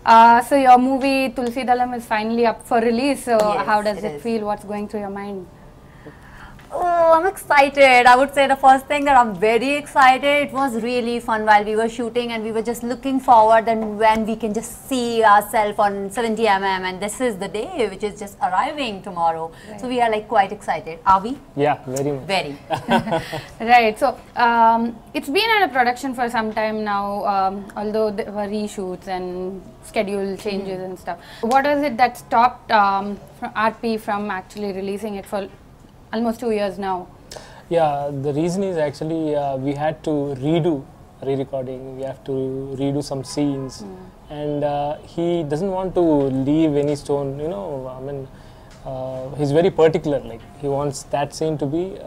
So your movie Tulsi Dalam is finally up for release. So Yes, how does it it is. feel? What's going through your mind? Oh, I'm excited. I would say the first thing that I'm very excited. It was really fun while we were shooting, and we were just looking forward and when we can just see ourselves on 70mm, and this is the day which is just arriving tomorrow. Right. So we are like quite excited. Are we? Yeah, very much. Very. Right. So it's been under production for some time now, although there were reshoots and schedule changes and stuff. What was it that stopped RP from actually releasing it for almost 2 years now? Yeah, the reason is actually we had to redo re-recording. We have to redo some scenes, and he doesn't want to leave any stone. You know, I mean, he's very particular. Like he wants that scene to be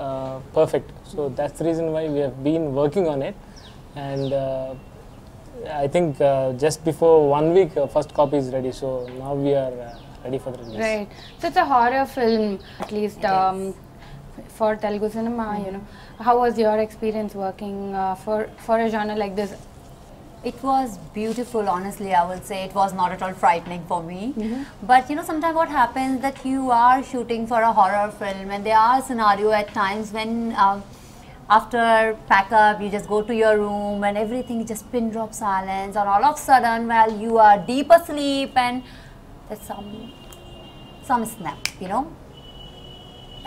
perfect. So that's the reason why we have been working on it, and I think just before 1 week, first copy is ready. So now we are ready for the release. Right. So it's a horror film, at least. For Telugu cinema, you know, how was your experience working for a genre like this? It was beautiful, honestly. I would say it was not at all frightening for me. But you know, sometimes what happens that you are shooting for a horror film, and there are scenarios at times when after pack up, you just go to your room and everything is just pin drop silence, or all of a sudden while you are deep asleep and there's some snap, you know.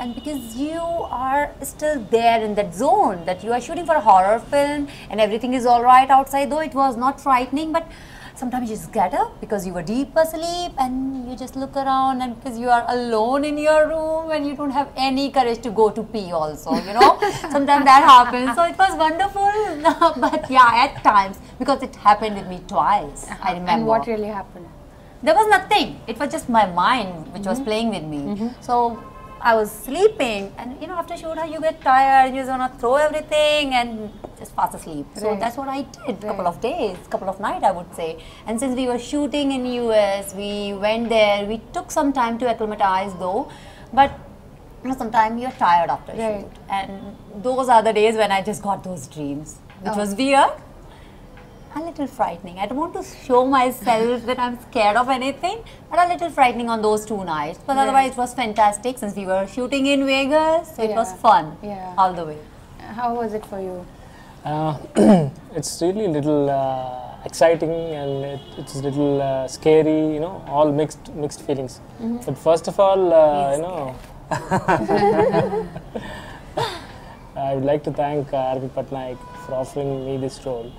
And because you are still there in that zone, that you are shooting for a horror film and everything is all right outside, though it was not frightening, but sometimes you just get up because you were deep asleep and you just look around, and because you are alone in your room and you don't have any courage to go to pee also, you know. Sometimes that happens. So it was wonderful. But yeah, at times, because it happened with me twice, I remember. And what really happened? There was nothing. It was just my mind which was playing with me. So I was sleeping, and you know, after shoot you get tired and you just want to throw everything and just fall asleep. So that's what I did. Couple of days, couple of nights, I would say. And since we were shooting in US, we went there. We took some time to acclimatize though, but you know, sometimes you're tired after shoot. And those are the days when I just got those dreams, which was weird. A little frightening. I don't want to show myself that I'm scared of anything, but a little frightening on those 2 nights. But otherwise, it was fantastic since we were shooting in Vegas. So it was fun all the way. How was it for you? It's really a little exciting, and it's a little scary. You know, all mixed feelings. But first of all, you know, I would like to thank R.P. Patnaik for offering me this role.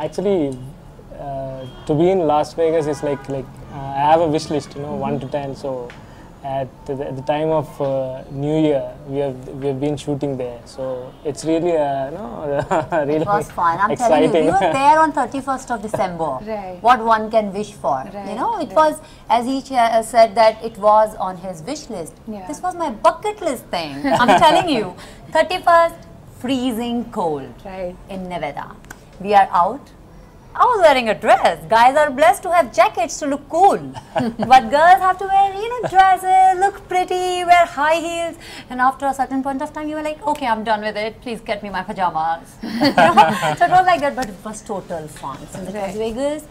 Actually, to be in Las Vegas is like I have a wish list, you know, 1 to 10. So at the time of New Year, we have been shooting there. So it's really really it was fun. I'm exciting. telling you, we were there on 31st of December. What one can wish for, you know. It was, as he said, that it was on his wish list. This was my bucket list thing. I'm telling you, 31st, freezing cold in Nevada. We are out. I was wearing a dress. Guys are blessed to have jackets to look cool. But girls have to wear, you know, dresses, look pretty, wear high heels. And after a certain point of time, you were like, okay, I'm done with it. Please get me my pajamas. You know? So it was like that, but it was total fun. Since it was Vegas.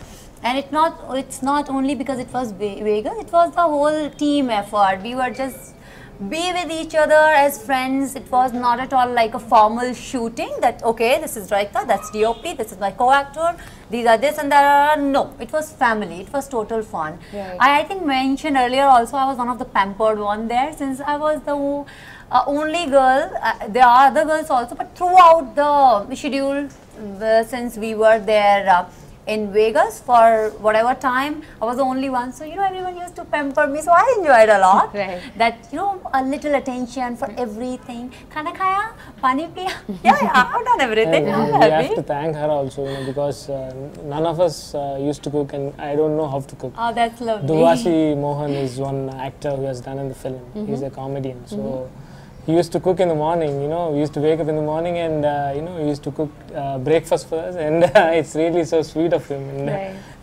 And it's not only because it was Vegas, it was the whole team effort. We were just be with each other as friends. It was not at all like a formal shooting that, okay, this is Raika, that's DOP, this is my co-actor, these are this and that. No, it was family. It was total fun. I think mentioned earlier also, I was one of the pampered one there, since I was the only girl. There are other girls also, but throughout the schedule, since we were there in Vegas for whatever time, I was the only one. So, you know, everyone used to pamper me. So, I enjoyed a lot. That, you know, a little attention for everything. Khana khaya? Pani piya? Yeah, I've done everything. We have to thank her also, you know, because none of us used to cook, and I don't know how to cook. Oh, that's lovely. Duvasi Mohan is one actor who has done in the film. He's a comedian. So, he used to cook in the morning, you know, we used to wake up in the morning and, you know, he used to cook breakfast for us, and it's really so sweet of him. And,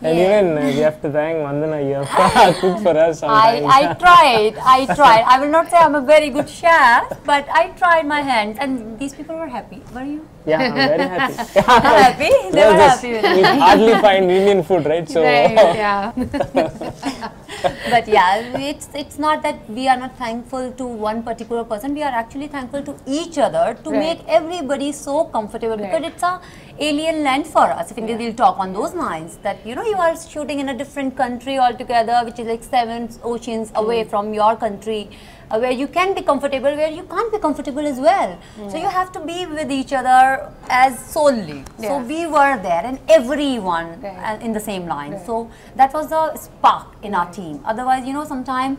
and even we have to thank Vandana, you have cooked for us sometimes. I tried. I will not say I'm a very good chef, but I tried my hands, and these people were happy. Were you? Yeah, I'm very happy. Happy? They were happy with we hardly find Indian food, right? So. Right, yeah. But yeah, it's not that we are not thankful to one particular person. We are actually thankful to each other to make everybody so comfortable, because it's a alien land for us. If we'll talk on those lines, that you know, you are shooting in a different country altogether, which is like 7 oceans away from your country, where you can be comfortable, where you can't be comfortable as well. So you have to be with each other as solely. So we were there, and everyone in the same line. So that was the spark in our team. Otherwise, you know, sometimes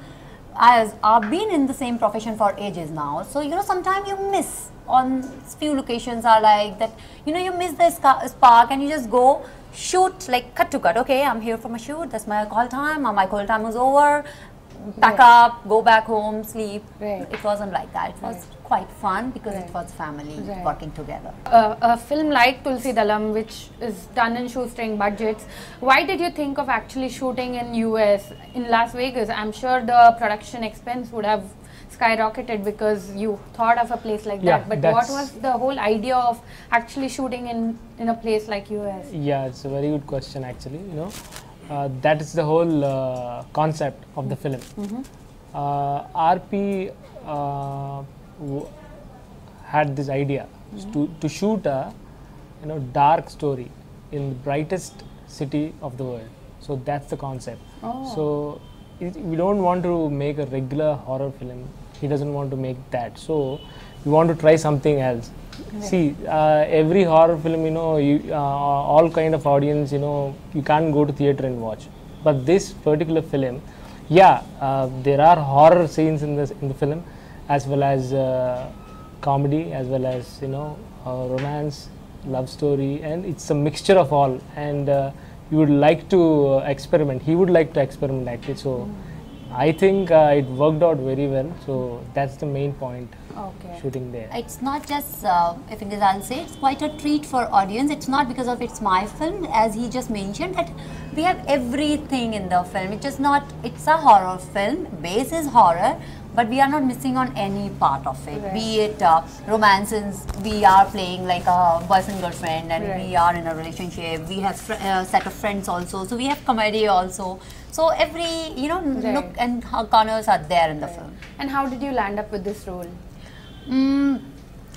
I've been in the same profession for ages now. So you know, sometimes you miss on few locations are like that. You know, you miss the spark, and you just go shoot like cut to cut. Okay, I'm here for my shoot. That's my call time. My call time was over. Pack up, go back home, sleep. It wasn't like that. It was quite fun because it was family working together. A film like Tulsi Dalam, which is done in shoestring budgets, why did you think of actually shooting in US, in Las Vegas? I'm sure the production expense would have skyrocketed because you thought of a place like that. But what was the whole idea of actually shooting in a place like US? Yeah, it's a very good question actually, you know. That is the whole concept of the film. RP had this idea to shoot a dark story in the brightest city of the world. So that's the concept. So we don't want to make a regular horror film. He doesn't want to make that. So we want to try something else. See, every horror film, you know, all kind of audience, you know, you can't go to theater and watch. But this particular film, there are horror scenes in the film, as well as comedy, as well as, you know, romance, love story, and it's a mixture of all. And you would like to experiment. He would like to experiment actually. So I think it worked out very well. So that's the main point. Shooting there. It's not just, if it is, I'll say, it's quite a treat for audience. It's not because of it's my film, as he just mentioned, that we have everything in the film. It's just not, it's a horror film, base is horror, but we are not missing on any part of it. Be it romances, we are playing like a boyfriend girlfriend, and we are in a relationship. We have a set of friends also, so we have comedy also. So every, you know, nook and corners are there in the film. And how did you land up with this role?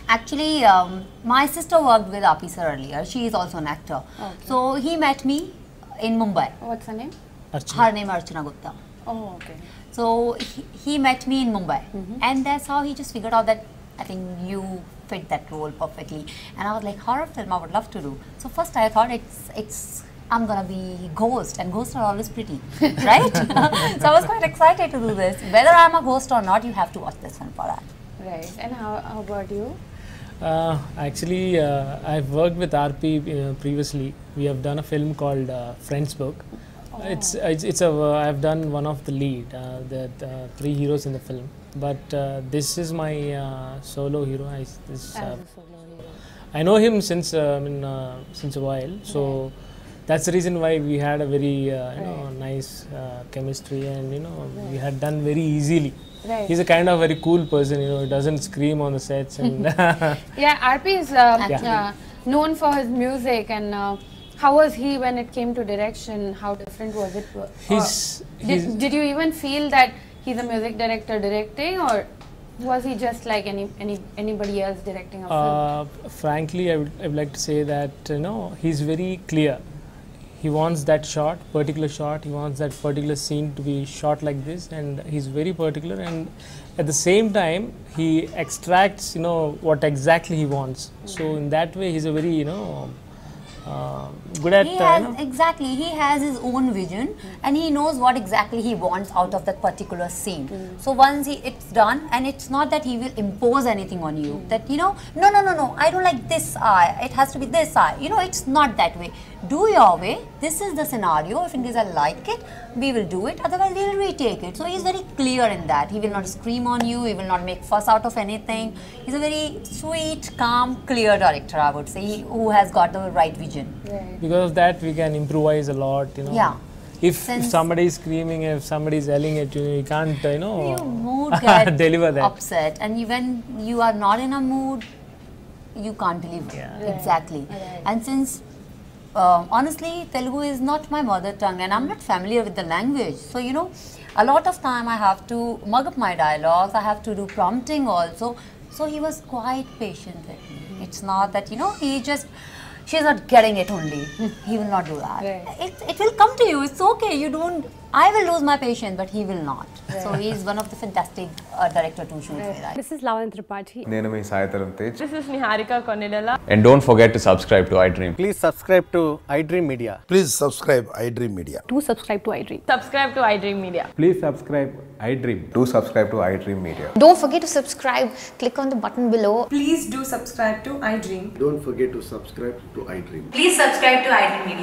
Actually, my sister worked with RP sir earlier. She is also an actor. So he met me in Mumbai. What's her name? Her name is Archana Gupta. So he met me in Mumbai, and that's how he just figured out that I think you fit that role perfectly. And I was like, horror film, I would love to do. So first I thought I'm gonna be ghost, and ghosts are always pretty, right? So I was quite excited to do this. Whether I'm a ghost or not, you have to watch this film for that. Right. And how about you? Actually, I've worked with RP previously. We have done a film called Friends Book. I've done one of the lead, the 3 heroes in the film. But this is my solo hero. I know him since since a while. So that's the reason why we had a very nice chemistry, and we had done very easily. He's a kind of very cool person, he doesn't scream on the sets. And RP is known for his music, and how was he when it came to direction? How different was it? Did you even feel that he's a music director directing, or was he just like anybody else directing a film? Frankly, I would like to say that he's very clear. He wants that particular shot, he wants that particular scene to be shot like this, and he's very particular, and at the same time he extracts what exactly he wants. So in that way he's a very good at exactly, he has his own vision and he knows what exactly he wants out of that particular scene. So once it's done, and it's not that he will impose anything on you, that you know, no, I don't like this eye, it has to be this eye, you know, it's not that way. Do your way, this is the scenario, if in case I like it, we will do it, otherwise we will retake it. So he's very clear in that. He will not scream on you, he will not make fuss out of anything. He's a very sweet, calm, clear director, I would say, who has got the right vision. Right. Because of that, we can improvise a lot, you know. Yeah. If somebody is screaming, if somebody is yelling at you, you can't, you know, your mood get deliver that. upset, and when you are not in a mood, you can't deliver. Yeah. Exactly. Right. And since honestly, Telugu is not my mother tongue, and I'm not familiar with the language. So, you know, a lot of time I have to mug up my dialogues, I have to do prompting also. So he was quite patient with me. It's not that, you know, he just, she's not getting it only. He will not do that. Right. It will come to you. It's okay. You don't, I will lose my patience, but he will not. Right. So he is one of the fantastic director to shoot with. Right. This is Lavan Tripathi. This is Niharika Konilala. And don't forget to subscribe to iDream. Please subscribe to iDream Media. Please subscribe iDream Media. Do subscribe to iDream. Subscribe to iDream Media. Please subscribe iDream. Do subscribe to iDream Media. Don't forget to subscribe. Click on the button below. Please do subscribe to iDream. Don't forget to subscribe to iDream. Please subscribe to iDream Media.